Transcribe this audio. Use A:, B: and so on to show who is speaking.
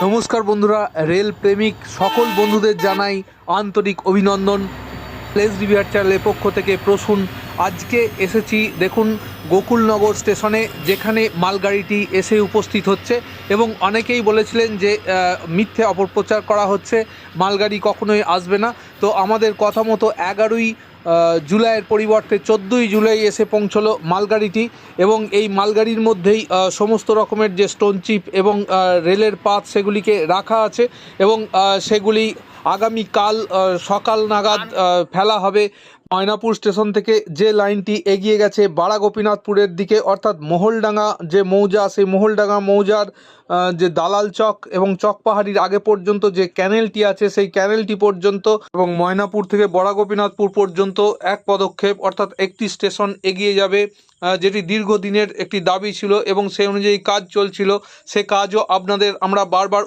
A: নমস্কার বন্ধুরা, রেল প্রেমিক সকল বন্ধুদের জানাই আন্তরিক অভিনন্দন। প্লেস রিভিউয়ার চ্যানেলের পক্ষ থেকে প্রসূন। আজকে এসেছি দেখুন গোকুলনগর স্টেশনে, যেখানে মালগাড়িটি এসে উপস্থিত হচ্ছে এবং অনেকেই বলেছিলেন যে মিথ্যে অপপ্রচার করা হচ্ছে, মালগাড়ি কখনোই আসবে না। তো আমাদের কথা মতো 11ই জুলাইয়ের পরিবর্তে 14ই জুলাই এসে পৌঁছলো মালগাড়িটি এবং এই মালগাড়ির মধ্যেই সমস্ত রকমের যে স্টোন চিপ এবং রেলের পাত সেগুলিকে রাখা আছে এবং সেগুলি আগামীকাল সকাল নাগাদ ফেলা হবে। ময়নাপুর স্টেশন থেকে যে লাইনটি এগিয়ে গেছে বাড়া গোপীনাথপুরের দিকে, অর্থাৎ মহলডাঙ্গা যে মৌজা, সেই মহলডাঙ্গা মৌজার যে দালাল চক এবং চকপাহাড়ির আগে পর্যন্ত যে ক্যানেলটি আছে সেই ক্যানেলটি পর্যন্ত এবং ময়নাপুর থেকে বড়া গোপীনাথপুর পর্যন্ত এক পদক্ষেপ অর্থাৎ একটি স্টেশন এগিয়ে যাবে, যেটি দীর্ঘদিনের একটি দাবি ছিল এবং সেই অনুযায়ী কাজ চলছিল। সে কাজও আপনাদের আমরা বারবার